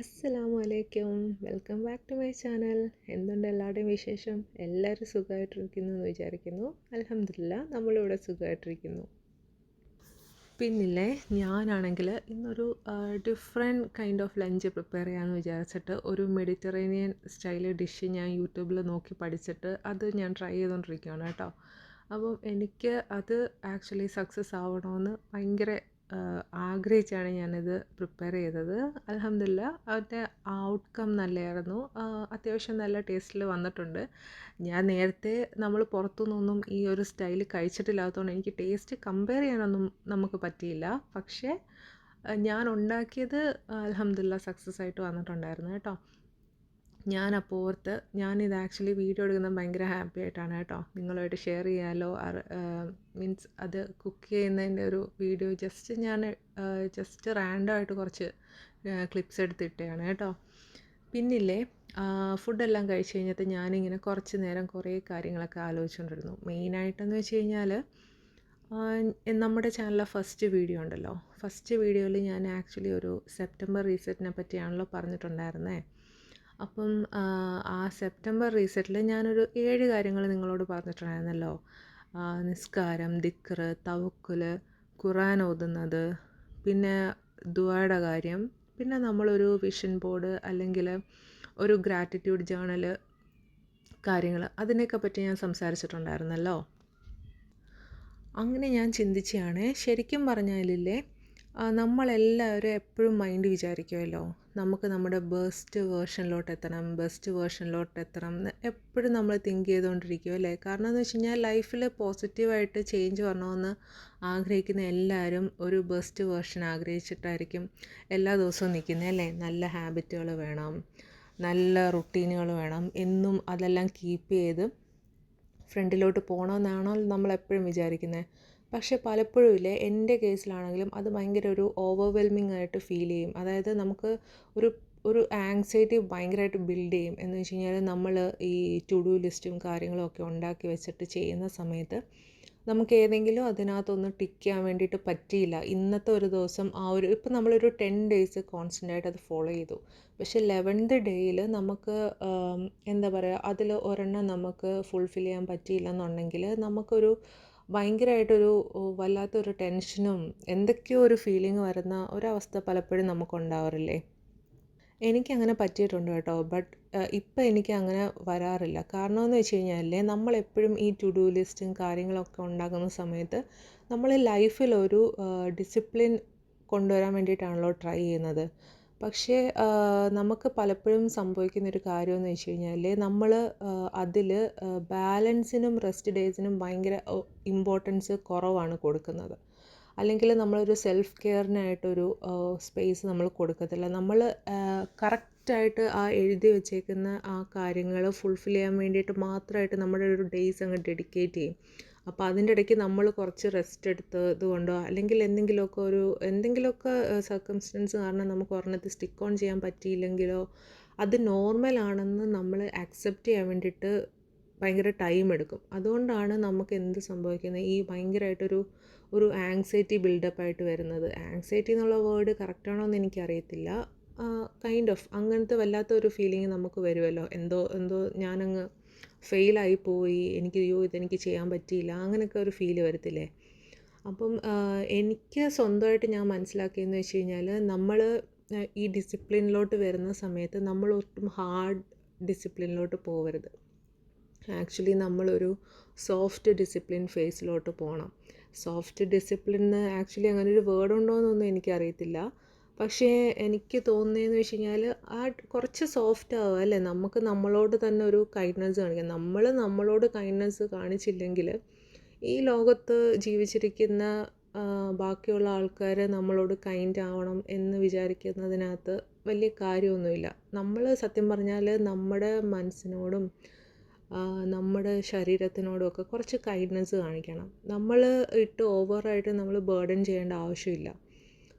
അസ്സലാമു അലൈക്കും. Welcome back to my channel. എന്തുണ്ട് എല്ലാവരുടെയും വിശേഷം? എല്ലാവരും സുഖമായിട്ടിരിക്കുന്നു എന്ന് വിചാരിക്കുന്നു. അൽഹംദുലില്ലാ നമ്മളിവിടെ സുഖമായിട്ടിരിക്കുന്നു. പിന്നില്ലേ, ഞാനാണെങ്കിൽ ഇന്നൊരു different kind of lunch prepare ചെയ്യാമെന്ന് വിചാരിച്ചിട്ട് ഒരു മെഡിറ്ററേനിയൻ സ്റ്റൈൽ ഡിഷ് ഞാൻ യൂട്യൂബിൽ നോക്കി പഠിച്ചിട്ട് അത് ഞാൻ ട്രൈ ചെയ്തുകൊണ്ടിരിക്കുകയാണ് കേട്ടോ. അപ്പം എനിക്ക് അത് ആക്ച്വലി സക്സസ് ആവണമെന്ന് ഭയങ്കര ആഗ്രഹിച്ചാണ് ഞാനിത് പ്രിപ്പയർ ചെയ്തത്. അൽഹംദുലില്ലാ അതിൻ്റെ ഔട്ട്കം നല്ലതായിരുന്നു. അത്യാവശ്യം നല്ല ടേസ്റ്റിൽ വന്നിട്ടുണ്ട്. ഞാൻ നേരത്തെ നമ്മൾ പുറത്തുനിന്നൊന്നും ഈ ഒരു സ്റ്റൈൽ കഴിച്ചിട്ടില്ലാത്തതുകൊണ്ട് എനിക്ക് ടേസ്റ്റ് കമ്പയർ ചെയ്യാനൊന്നും നമുക്ക് പറ്റിയില്ല. പക്ഷേ ഞാൻ ഉണ്ടാക്കിയത് അൽഹംദുലില്ലാ സക്സസ് ആയിട്ട് വന്നിട്ടുണ്ടായിരുന്നു കേട്ടോ. ഞാനപ്പോൾ ഓർത്ത് ഞാനിത് ആക്ച്വലി വീഡിയോ എടുക്കുന്നത് ഭയങ്കര ഹാപ്പി ആയിട്ടാണ് കേട്ടോ. നിങ്ങളുമായിട്ട് ഷെയർ ചെയ്യാമല്ലോ. മീൻസ് അത് കുക്ക് ചെയ്യുന്നതിൻ്റെ ഒരു വീഡിയോ ജസ്റ്റ് റാൻഡം ആയിട്ട് കുറച്ച് ക്ലിപ്സ് എടുത്തിട്ടാണ് കേട്ടോ. പിന്നില്ലേ, ഫുഡെല്ലാം കഴിച്ച് കഴിഞ്ഞിട്ട് ഞാനിങ്ങനെ കുറച്ച് നേരം കുറേ കാര്യങ്ങളൊക്കെ ആലോചിച്ചുകൊണ്ടിരുന്നു. മെയിനായിട്ടെന്ന് വെച്ച് കഴിഞ്ഞാൽ നമ്മുടെ ചാനലിലെ ഫസ്റ്റ് വീഡിയോ ഉണ്ടല്ലോ, ഫസ്റ്റ് വീഡിയോയിൽ ഞാൻ ആക്ച്വലി ഒരു സെപ്റ്റംബർ റീസെറ്റിനെ പറ്റിയാണല്ലോ പറഞ്ഞിട്ടുണ്ടായിരുന്നത്. അപ്പം ആ സെപ്റ്റംബർ റീസെറ്റിൽ ഞാനൊരു 7 കാര്യങ്ങൾ നിങ്ങളോട് പറഞ്ഞിട്ടുണ്ടായിരുന്നല്ലോ. നിസ്കാരം, ദിക്ർ, തവക്കുൽ, ഖുർആൻ ഓതുന്നത്, പിന്നെ ദുആയുടെ കാര്യം, പിന്നെ നമ്മളൊരു വിഷൻ ബോർഡ് അല്ലെങ്കിൽ ഒരു ഗ്രാറ്റിറ്റ്യൂഡ് ജേണൽ കാര്യങ്ങൾ, അതിനെയൊക്കെ പറ്റി ഞാൻ സംസാരിച്ചിട്ടുണ്ടായിരുന്നല്ലോ. അങ്ങനെ ഞാൻ ചിന്തിച്ചാണ്, ശരിക്കും പറഞ്ഞാലില്ലേ, നമ്മളെല്ലാവരും എപ്പോഴും മൈൻഡ് വിചാരിക്കുമല്ലോ, നമുക്ക് നമ്മുടെ ബെസ്റ്റ് വേർഷനിലോട്ട് എത്തണം എന്ന് എപ്പോഴും നമ്മൾ തിങ്ക് ചെയ്തുകൊണ്ടിരിക്കും അല്ലേ. കാരണം എന്ന് വെച്ച് കഴിഞ്ഞാൽ ലൈഫിൽ പോസിറ്റീവായിട്ട് ചേഞ്ച് വരണമെന്ന് ആഗ്രഹിക്കുന്ന എല്ലാവരും ഒരു ബെസ്റ്റ് വേർഷൻ ആഗ്രഹിച്ചിട്ടായിരിക്കും എല്ലാ ദിവസവും നിൽക്കുന്നത് അല്ലേ. നല്ല ഹാബിറ്റുകൾ വേണം, നല്ല റുട്ടീനുകൾ വേണം, എന്നും അതെല്ലാം കീപ്പ് ചെയ്ത് ഫ്രണ്ടിലോട്ട് പോകണമെന്നാണോ നമ്മളെപ്പോഴും വിചാരിക്കുന്നത്. പക്ഷെ പലപ്പോഴും ഇല്ലേ, എൻ്റെ കേസിലാണെങ്കിലും അത് ഭയങ്കര ഒരു ഓവർവെൽമിംഗ് ആയിട്ട് ഫീൽ ചെയ്യും. അതായത് നമുക്ക് ഒരു ഒരു ആങ്സൈറ്റി ഭയങ്കരമായിട്ട് ബിൽഡ് ചെയ്യും. എന്ന് വെച്ച് കഴിഞ്ഞാൽ നമ്മൾ ഈ ടു ഡു ലിസ്റ്റും കാര്യങ്ങളും ഒക്കെ ഉണ്ടാക്കി വെച്ചിട്ട് ചെയ്യുന്ന സമയത്ത് നമുക്ക് ഏതെങ്കിലും അതിനകത്തൊന്ന് ടിക്ക് ചെയ്യാൻ വേണ്ടിയിട്ട് പറ്റിയില്ല. ഇന്നത്തെ ഒരു ദിവസം ഇപ്പം നമ്മളൊരു 10 ഡേയ്സ് കോൺസ്റ്റൻ്റ് ആയിട്ട് അത് ഫോളോ ചെയ്തു. പക്ഷേ 11th ഡേയിൽ നമുക്ക് എന്താ പറയുക, അതിൽ ഒരെണ്ണം നമുക്ക് ഫുൾഫിൽ ചെയ്യാൻ പറ്റിയില്ലെന്നുണ്ടെങ്കിൽ നമുക്കൊരു ഭയങ്കരമായിട്ടൊരു വല്ലാത്തൊരു ടെൻഷനും എന്തൊക്കെയോ ഒരു ഫീലിംഗ് വരുന്ന ഒരവസ്ഥ പലപ്പോഴും നമുക്കുണ്ടാവാറില്ലേ. എനിക്കങ്ങനെ പറ്റിയിട്ടുണ്ട് കേട്ടോ. ബട്ട് ഇപ്പം എനിക്ക് അങ്ങനെ വരാറില്ല. കാരണമെന്ന് വെച്ച് കഴിഞ്ഞാൽ നമ്മളെപ്പോഴും ഈ ടു ഡു ലിസ്റ്റും കാര്യങ്ങളൊക്കെ ഉണ്ടാക്കുന്ന സമയത്ത് നമ്മൾ ലൈഫിലൊരു ഡിസിപ്ലിൻ കൊണ്ടുവരാൻ വേണ്ടിയിട്ടാണല്ലോ ട്രൈ ചെയ്യുന്നത്. പക്ഷേ നമുക്ക് പലപ്പോഴും സംഭവിക്കുന്നൊരു കാര്യമെന്ന് വെച്ച് കഴിഞ്ഞാൽ നമ്മൾ അതിൽ ബാലൻസിനും റെസ്റ്റ് ഡേയ്സിനും ഭയങ്കര ഇമ്പോർട്ടൻസ് കുറവാണ് കൊടുക്കുന്നത്. അല്ലെങ്കിൽ നമ്മളൊരു സെൽഫ് കെയറിനായിട്ടൊരു സ്പേസ് നമ്മൾ കൊടുക്കത്തില്ല. നമ്മൾ കറക്റ്റായിട്ട് ആ എഴുതി വച്ചേക്കുന്ന ആ കാര്യങ്ങൾ ഫുൾഫിൽ ചെയ്യാൻ വേണ്ടിയിട്ട് മാത്രമായിട്ട് നമ്മുടെ ഒരു ഡേയ്സ് അങ്ങ് ഡെഡിക്കേറ്റ് ചെയ്യും. അപ്പോൾ അതിൻ്റെ ഇടയ്ക്ക് നമ്മൾ കുറച്ച് റെസ്റ്റ് എടുത്തത് കൊണ്ടോ അല്ലെങ്കിൽ എന്തെങ്കിലുമൊക്കെ സർക്കംസ്റ്റൻസ് കാരണം നമുക്ക് ഒരെണ്ണത്തിൽ സ്റ്റിക്ക് ഓൺ ചെയ്യാൻ പറ്റിയില്ലെങ്കിലോ അത് നോർമലാണെന്ന് നമ്മൾ അക്സെപ്റ്റ് ചെയ്യാൻ വേണ്ടിയിട്ട് ഭയങ്കര ടൈം എടുക്കും. അതുകൊണ്ടാണ് നമുക്ക് എന്ത് സംഭവിക്കുന്നത്, ഈ ഭയങ്കരമായിട്ടൊരു ആങ്സൈറ്റി ബിൽഡപ്പായിട്ട് വരുന്നത്. ആങ്സൈറ്റി എന്നുള്ള വേർഡ് കറക്റ്റാണോ എന്ന് എനിക്കറിയത്തില്ല. കൈൻഡ് ഓഫ് അങ്ങനത്തെ വല്ലാത്തൊരു ഫീലിംഗ് നമുക്ക് വരുമല്ലോ. എന്തോ ഞാനങ്ങ് ഫെയിലായി പോയി, ഇതെനിക്ക് ചെയ്യാൻ പറ്റിയില്ല, അങ്ങനെയൊക്കെ ഒരു ഫീല് വരത്തില്ലേ. അപ്പം എനിക്ക് സ്വന്തമായിട്ട് ഞാൻ മനസ്സിലാക്കിയെന്ന് വെച്ച് കഴിഞ്ഞാൽ നമ്മൾ ഈ ഡിസിപ്ലിനിലോട്ട് വരുന്ന സമയത്ത് നമ്മൾ ഒട്ടും ഹാർഡ് ഡിസിപ്ലിനിലോട്ട് പോകരുത്. ആക്ച്വലി നമ്മളൊരു സോഫ്റ്റ് ഡിസിപ്ലിൻ ഫേസിലോട്ട് പോകണം. സോഫ്റ്റ് ഡിസിപ്ലിന് ആക്ച്വലി അങ്ങനെ ഒരു വേർഡ് ഉണ്ടോ എന്നൊന്നും എനിക്കറിയത്തില്ല. പക്ഷേ എനിക്ക് തോന്നുന്നതെന്ന് വെച്ച് കഴിഞ്ഞാൽ കുറച്ച് സോഫ്റ്റ് ആവുക അല്ലേ. നമുക്ക് നമ്മളോട് തന്നെ ഒരു കൈൻഡ്നെസ് കാണിക്കാം. നമ്മളോട് കൈൻഡ്നെസ് കാണിച്ചില്ലെങ്കിൽ ഈ ലോകത്ത് ജീവിച്ചിരിക്കുന്ന ബാക്കിയുള്ള ആൾക്കാർ നമ്മളോട് കൈൻഡ് ആവണം എന്ന് വിചാരിക്കുന്നതിനകത്ത് വലിയ കാര്യമൊന്നുമില്ല. നമ്മൾ സത്യം പറഞ്ഞാൽ നമ്മുടെ മനസ്സിനോടും നമ്മുടെ ശരീരത്തിനോടുമൊക്കെ കുറച്ച് കൈൻഡ്നെസ് കാണിക്കണം. നമ്മൾ ഓവറായിട്ട് നമ്മൾ ബേർഡൻ ചെയ്യേണ്ട ആവശ്യമില്ല.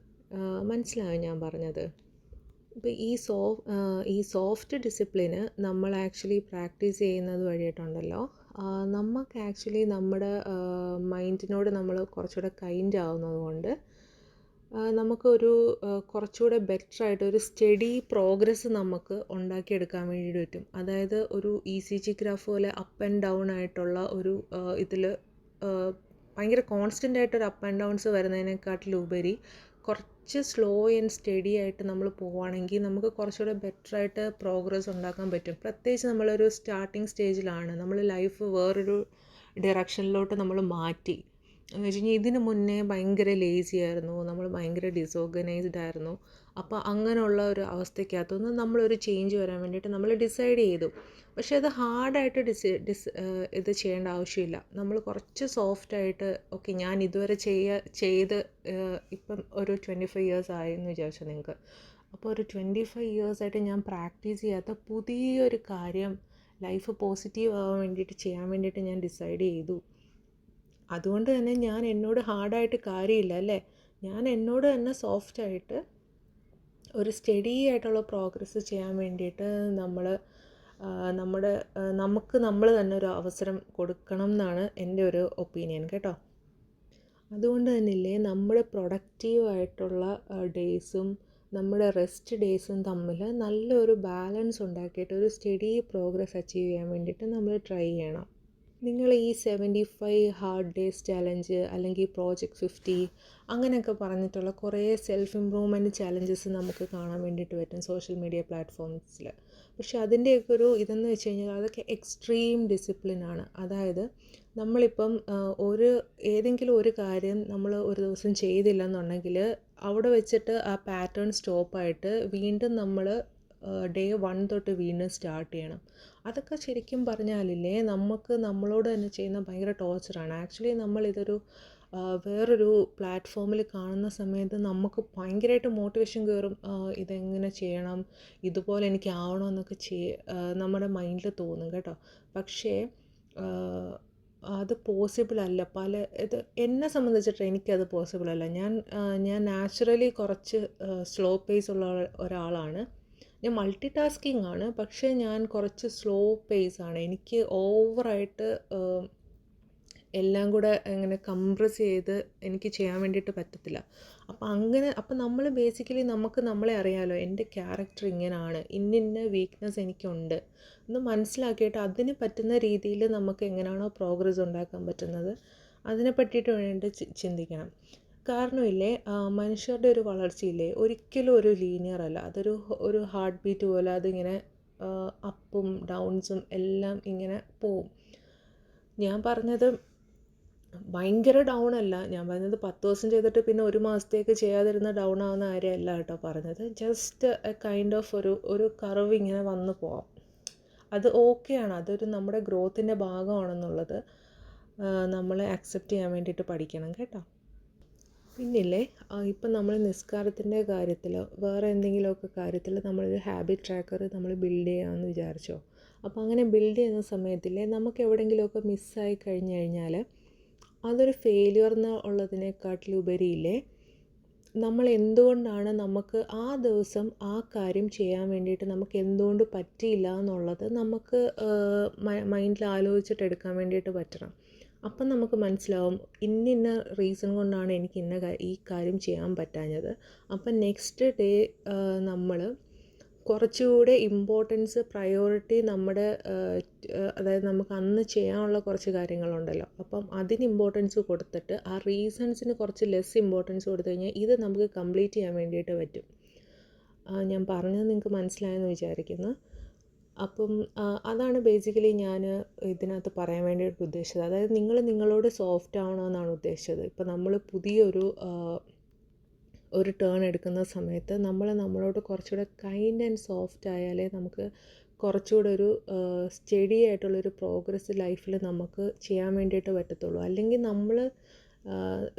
മനസ്സിലായോ ഞാൻ പറഞ്ഞത്? ഇപ്പോൾ ഈ സോഫ്റ്റ് ഡിസിപ്ലിന് നമ്മൾ ആക്ച്വലി പ്രാക്ടീസ് ചെയ്യുന്നത് വഴിയായിട്ടുണ്ടല്ലോ, നമുക്ക് ആക്ച്വലി നമ്മുടെ മൈൻഡിനോട് നമ്മൾ കുറച്ചുകൂടെ കൈൻഡ് ആവുന്നത് കൊണ്ട് നമുക്കൊരു കുറച്ചുകൂടെ ബെറ്ററായിട്ട് ഒരു സ്റ്റഡി പ്രോഗ്രസ്സ് നമുക്ക് ഉണ്ടാക്കിയെടുക്കാൻ വേണ്ടിയിട്ട് പറ്റും. അതായത് ഒരു ECG ഗ്രാഫ് പോലെ അപ്പ് ആൻഡ് ഡൗൺ ആയിട്ടുള്ള ഒരു ഇതിൽ ഭയങ്കര കോൺസ്റ്റൻ്റ് ആയിട്ടൊരു അപ്പ് ആൻഡ് ഡൗൺസ് വരുന്നതിനെക്കാട്ടിലുപരി കുറച്ച് സ്ലോ ആൻഡ് സ്റ്റഡി ആയിട്ട് നമ്മൾ പോവുകയാണെങ്കിൽ നമുക്ക് കുറച്ചുകൂടെ ബെറ്ററായിട്ട് പ്രോഗ്രസ് ഉണ്ടാക്കാൻ പറ്റും. പ്രത്യേകിച്ച് നമ്മളൊരു സ്റ്റാർട്ടിങ് സ്റ്റേജിലാണ്, നമ്മൾ ലൈഫ് വേറൊരു ഡയറക്ഷനിലോട്ട് നമ്മൾ മാറ്റി എന്ന് വെച്ച് കഴിഞ്ഞാൽ ഇതിന് മുന്നേ ഭയങ്കര ലേസി ആയിരുന്നു, നമ്മൾ ഭയങ്കര ഡിസോർഗനൈസ്ഡ് ആയിരുന്നു. അപ്പോൾ അങ്ങനെയുള്ള ഒരു അവസ്ഥയ്ക്കകത്തുനിന്ന് നമ്മളൊരു ചേഞ്ച് വരാൻ വേണ്ടിയിട്ട് നമ്മൾ ഡിസൈഡ് ചെയ്തു. പക്ഷേ അത് ഹാർഡായിട്ട് ഇത് ചെയ്യേണ്ട ആവശ്യമില്ല. നമ്മൾ കുറച്ച് സോഫ്റ്റായിട്ട് ഓക്കെ ഞാൻ ഇതുവരെ ചെയ്ത് ഇപ്പം ഒരു 25 ഇയേഴ്സ് ആയെന്ന് വിചാരിച്ചു നിങ്ങൾക്ക്. അപ്പോൾ ഒരു 25 ഇയേഴ്സായിട്ട് ഞാൻ പ്രാക്ടീസ് ചെയ്യാത്ത പുതിയൊരു കാര്യം ലൈഫ് പോസിറ്റീവ് ആവാൻ വേണ്ടിയിട്ട് ചെയ്യാൻ വേണ്ടിയിട്ട് ഞാൻ ഡിസൈഡ് ചെയ്തു. അതുകൊണ്ട് തന്നെ ഞാൻ എന്നോട് ഹാർഡായിട്ട് കാര്യമില്ല അല്ലേ, ഞാൻ എന്നോട് തന്നെ സോഫ്റ്റായിട്ട് ഒരു സ്റ്റഡി ആയിട്ടുള്ള പ്രോഗ്രസ് ചെയ്യാൻ വേണ്ടിയിട്ട് നമുക്ക് നമ്മൾ തന്നെ ഒരു അവസരം കൊടുക്കണം എന്നാണ് എൻ്റെ ഒരു ഒപ്പീനിയൻ കേട്ടോ. അതുകൊണ്ട് തന്നെയില്ലേ നമ്മുടെ പ്രൊഡക്റ്റീവായിട്ടുള്ള ഡേയ്സും നമ്മുടെ റെസ്റ്റ് ഡേയ്സും തമ്മിൽ നല്ലൊരു ബാലൻസ് ഉണ്ടാക്കിയിട്ട് ഒരു സ്റ്റഡി പ്രോഗ്രസ് അച്ചീവ് ചെയ്യാൻ വേണ്ടിയിട്ട് നമ്മൾ ട്രൈ ചെയ്യണം. നിങ്ങൾ ഈ 75 ഹാർഡ് ഡേയ്സ് ചാലഞ്ച് അല്ലെങ്കിൽ പ്രോജക്റ്റ് 50 അങ്ങനെയൊക്കെ പറഞ്ഞിട്ടുള്ള കുറേ സെൽഫ് ഇമ്പ്രൂവ്മെൻറ്റ് ചാലഞ്ചസ് നമുക്ക് കാണാൻ വേണ്ടിയിട്ട് പറ്റും സോഷ്യൽ മീഡിയ പ്ലാറ്റ്ഫോംസിൽ. പക്ഷെ അതിൻ്റെയൊക്കെ ഒരു ഇതെന്ന് വെച്ച് കഴിഞ്ഞാൽ അതൊക്കെ എക്സ്ട്രീം ഡിസിപ്ലിനാണ്. അതായത് നമ്മളിപ്പം ഏതെങ്കിലും ഒരു കാര്യം നമ്മൾ ഒരു ദിവസം ചെയ്തില്ലെന്നുണ്ടെങ്കിൽ അവിടെ വെച്ചിട്ട് ആ പാറ്റേൺ സ്റ്റോപ്പായിട്ട് വീണ്ടും നമ്മൾ ഡേ 1 തൊട്ട് വീണ്ടും സ്റ്റാർട്ട് ചെയ്യണം. അതൊക്കെ ശരിക്കും പറഞ്ഞാലില്ലേ നമുക്ക് നമ്മളോട് തന്നെ ചെയ്യുന്ന ഭയങ്കര ടോർച്ചറാണ്. ആക്ച്വലി നമ്മളിതൊരു വേറൊരു പ്ലാറ്റ്ഫോമിൽ കാണുന്ന സമയത്ത് നമുക്ക് ഭയങ്കരമായിട്ട് മോട്ടിവേഷൻ കയറും. ഇതെങ്ങനെ ചെയ്യണം, ഇതുപോലെ എനിക്ക് ആവണമെന്നൊക്കെ നമ്മുടെ മൈൻഡിൽ തോന്നും കേട്ടോ. പക്ഷേ അത് പോസിബിളല്ല. ഇത് എന്നെ സംബന്ധിച്ചിട്ട് എനിക്കത് പോസിബിളല്ല. ഞാൻ നാച്ചുറലി കുറച്ച് സ്ലോ പേസ് ഉള്ള ഒരാളാണ്. ഞാൻ മൾട്ടി ടാസ്കിങ് ആണ്, പക്ഷേ ഞാൻ കുറച്ച് സ്ലോ പേസാണ്. എനിക്ക് ഓവറായിട്ട് എല്ലാം കൂടെ ഇങ്ങനെ കംപ്രസ് ചെയ്ത് എനിക്ക് ചെയ്യാൻ വേണ്ടിയിട്ട് പറ്റത്തില്ല. അപ്പം നമ്മൾ ബേസിക്കലി നമ്മളെ അറിയാമല്ലോ, എൻ്റെ ക്യാരക്ടർ ഇങ്ങനെയാണ്, ഇന്ന വീക്ക്നെസ് എനിക്കുണ്ട് എന്ന് മനസ്സിലാക്കിയിട്ട് അതിന് പറ്റുന്ന രീതിയിൽ നമുക്ക് എങ്ങനെയാണോ പ്രോഗ്രസ് ഉണ്ടാക്കാൻ പറ്റുന്നത് അതിനെ പറ്റിയിട്ട് വേണ്ടി ചിന്തിക്കണം. കാരണമില്ലേ മനുഷ്യരുടെ ഒരു വളർച്ചയില്ലേ ഒരിക്കലും ഒരു ലീനിയർ അല്ല. ഒരു ഹാർട്ട് ബീറ്റ് പോലെ അതിങ്ങനെ അപ്പും ഡൗൺസും എല്ലാം ഇങ്ങനെ പോവും. ഞാൻ പറഞ്ഞത് ഭയങ്കര ഡൗൺ അല്ല, ഞാൻ പറഞ്ഞത് 10 ദിവസം ചെയ്തിട്ട് പിന്നെ ഒരു മാസത്തേക്ക് ചെയ്യാതിരുന്ന ഡൗൺ ആവുന്ന കാര്യമല്ല കേട്ടോ പറഞ്ഞത്. ജസ്റ്റ് എ കൈൻഡ് ഓഫ് ഒരു കർവ് ഇങ്ങനെ വന്നു പോവാം. അത് ഓക്കെയാണ്, അതൊരു നമ്മുടെ ഗ്രോത്തിൻ്റെ ഭാഗമാണെന്നുള്ളത് നമ്മൾ അക്സെപ്റ്റ് ചെയ്യാൻ വേണ്ടിയിട്ട് പഠിക്കണം കേട്ടോ. പിന്നില്ലേ ഇപ്പം നമ്മൾ നിസ്കാരത്തിൻ്റെ കാര്യത്തിൽ വേറെ എന്തെങ്കിലുമൊക്കെ കാര്യത്തിൽ നമ്മളൊരു ഹാബിറ്റ് ട്രാക്കർ നമ്മൾ ബിൽഡ് ചെയ്യാമെന്ന് വിചാരിച്ചോ. അപ്പോൾ അങ്ങനെ ബിൽഡ് ചെയ്യുന്ന സമയത്തില്ലേ നമുക്ക് എവിടെയെങ്കിലുമൊക്കെ മിസ്സായി കഴിഞ്ഞ് കഴിഞ്ഞാൽ അതൊരു ഫെയിലിയർ ഉള്ളതിനെക്കാട്ടിലുപരിയില്ലേ നമ്മൾ എന്തുകൊണ്ടാണ് നമുക്ക് ആ ദിവസം ആ കാര്യം ചെയ്യാൻ വേണ്ടിയിട്ട് നമുക്ക് എന്തുകൊണ്ട് പറ്റിയില്ല എന്നുള്ളത് നമുക്ക് മൈൻഡിൽ ആലോചിച്ചിട്ട് എടുക്കാൻ വേണ്ടിയിട്ട് പറ്റണം. അപ്പം നമുക്ക് മനസ്സിലാവും ഇന്ന റീസൺ കൊണ്ടാണ് എനിക്ക് ഈ കാര്യം ചെയ്യാൻ പറ്റാഞ്ഞത്. അപ്പം നെക്സ്റ്റ് ഡേ നമ്മൾ കുറച്ചുകൂടെ ഇമ്പോർട്ടൻസ് പ്രയോറിറ്റി നമ്മുടെ അതായത് നമുക്ക് അന്ന് ചെയ്യാനുള്ള കുറച്ച് കാര്യങ്ങളുണ്ടല്ലോ, അപ്പം അതിന് ഇമ്പോർട്ടൻസ് കൊടുത്തിട്ട് ആ റീസൺസിന് കുറച്ച് ലെസ് ഇമ്പോർട്ടൻസ് കൊടുത്തു കഴിഞ്ഞാൽ ഇത് നമുക്ക് കംപ്ലീറ്റ് ചെയ്യാൻ വേണ്ടിയിട്ട് പറ്റും. ഞാൻ പറഞ്ഞത് നിങ്ങൾക്ക് മനസ്സിലായെന്ന് വിചാരിക്കുന്നു. അപ്പം അതാണ് ബേസിക്കലി ഞാൻ ഇതിനകത്ത് പറയാൻ വേണ്ടിയിട്ട് ഉദ്ദേശിച്ചത്. അതായത് നിങ്ങൾ നിങ്ങളോട് സോഫ്റ്റ് ആവണമെന്നാണ് ഉദ്ദേശിച്ചത്. ഇപ്പം നമ്മൾ പുതിയൊരു ടേൺ എടുക്കുന്ന സമയത്ത് നമ്മളോട് കുറച്ചുകൂടെ കൈൻഡ് ആൻഡ് സോഫ്റ്റ് ആയാലേ നമുക്ക് കുറച്ചുകൂടെ ഒരു സ്റ്റഡി ആയിട്ടുള്ളൊരു പ്രോഗ്രസ് ലൈഫിൽ നമുക്ക് ചെയ്യാൻ വേണ്ടിയിട്ട് പറ്റത്തുള്ളൂ. അല്ലെങ്കിൽ നമ്മൾ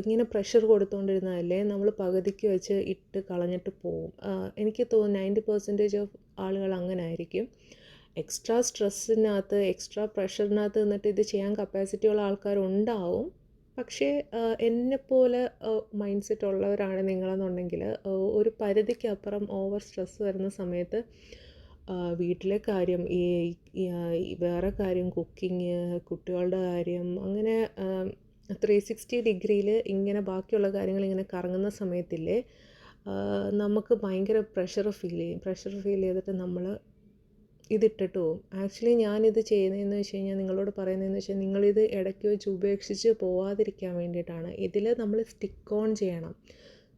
ഇങ്ങനെ പ്രഷർ കൊടുത്തുകൊണ്ടിരുന്നാലേ നമ്മൾ പകുതിക്ക് വെച്ച് ഇട്ട് കളഞ്ഞിട്ട് പോവും. എനിക്ക് തോന്നുന്നു 90% ഓഫ് ആളുകൾ അങ്ങനെ ആയിരിക്കും. എക്സ്ട്രാ സ്ട്രെസ്സിനകത്ത് എക്സ്ട്രാ പ്രഷറിനകത്ത് നിന്നിട്ട് ഇത് ചെയ്യാൻ കപ്പാസിറ്റി ഉള്ള ആൾക്കാരുണ്ടാവും. പക്ഷേ എന്നെപ്പോലെ മൈൻഡ് സെറ്റ് ഉള്ളവരാണ് നിങ്ങളെന്നുണ്ടെങ്കിൽ ഒരു പരിധിക്കപ്പുറം ഓവർ സ്ട്രെസ്സ് വരുന്ന സമയത്ത് വീട്ടിലെ കാര്യം വേറെ കാര്യം കുക്കിങ്, കുട്ടികളുടെ കാര്യം, അങ്ങനെ 360 ഡിഗ്രിയിൽ ഇങ്ങനെ ബാക്കിയുള്ള കാര്യങ്ങൾ ഇങ്ങനെ കറങ്ങുന്ന സമയത്തില്ലേ നമുക്ക് ഭയങ്കര പ്രഷർ ഫീൽ ചെയ്യും. പ്രഷർ ഫീൽ ചെയ്തിട്ട് നമ്മൾ ഇതിട്ടിട്ട് പോകും. ആക്ച്വലി ഞാനിത് ചെയ്യുന്നതെന്ന് വെച്ച് കഴിഞ്ഞാൽ, നിങ്ങളോട് പറയുന്നതെന്ന് വെച്ചാൽ, നിങ്ങളിത് ഇടയ്ക്ക് വെച്ച് ഉപേക്ഷിച്ച് പോവാതിരിക്കാൻ വേണ്ടിയിട്ടാണ്. ഇതിൽ നമ്മൾ സ്റ്റിക്ക് ഓൺ ചെയ്യണം.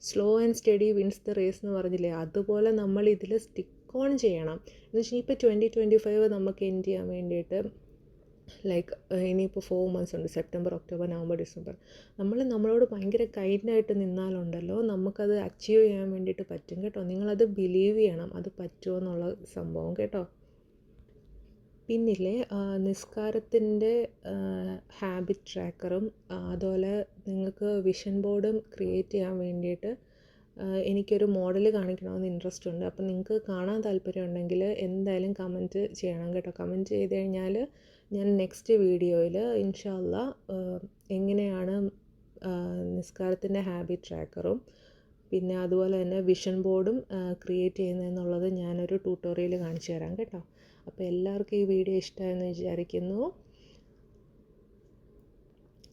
Slow and steady wins the race എന്ന് പറഞ്ഞില്ലേ, അതുപോലെ നമ്മൾ ഇതിൽ സ്റ്റിക്ക് ഓൺ ചെയ്യണം. എന്ന് വെച്ചാൽ ഇപ്പോൾ 2025 നമുക്ക് എൻഡ് ചെയ്യാൻ വേണ്ടിയിട്ട് ലൈക്ക് ഇനിയിപ്പോൾ 4 months ഉണ്ട്. September, October, November, December. നമ്മളോട് ഭയങ്കര കൈൻഡായിട്ട് നിന്നാലുണ്ടല്ലോ, നമുക്കത് അച്ചീവ് ചെയ്യാൻ വേണ്ടിയിട്ട് പറ്റും കേട്ടോ. നിങ്ങളത് ബിലീവ് ചെയ്യണം, അത് പറ്റുമോ എന്നുള്ള സംഭവം കേട്ടോ. പിന്നില്ലേ നിസ്കാരത്തിൻ്റെ ഹാബിറ്റ് ട്രാക്കറും അതുപോലെ നിങ്ങൾക്ക് വിഷൻ ബോർഡും ക്രിയേറ്റ് ചെയ്യാൻ വേണ്ടിയിട്ട് എനിക്കൊരു മോഡൽ കാണിക്കണമെന്ന് ഇൻട്രസ്റ്റ് ഉണ്ട്. അപ്പം നിങ്ങൾക്ക് കാണാൻ താല്പര്യം ഉണ്ടെങ്കിൽ എന്തായാലും കമൻറ്റ് ചെയ്യണം കേട്ടോ. കമൻറ്റ് ചെയ്ത് കഴിഞ്ഞാൽ ഞാൻ നെക്സ്റ്റ് വീഡിയോയിൽ ഇൻഷാ അള്ളാ എങ്ങനെയാണ് നിസ്കാരത്തിൻ്റെ ഹാബിറ്റ് ട്രാക്കറും പിന്നെ അതുപോലെ തന്നെ വിഷൻ ബോർഡും ക്രിയേറ്റ് ചെയ്യുന്നതെന്നുള്ളത് ഞാനൊരു ട്യൂട്ടോറിയൽ കാണിച്ചു തരാം കേട്ടോ. അപ്പോൾ എല്ലാവർക്കും ഈ വീഡിയോ ഇഷ്ടമായെന്ന് വിചാരിക്കുന്നു.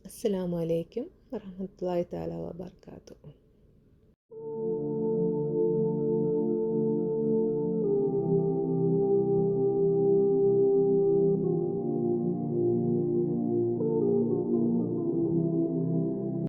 അസ്സലാമു അലൈക്കും വറഹ്മത്തുള്ളാഹി തആല വബറകാതുഹു.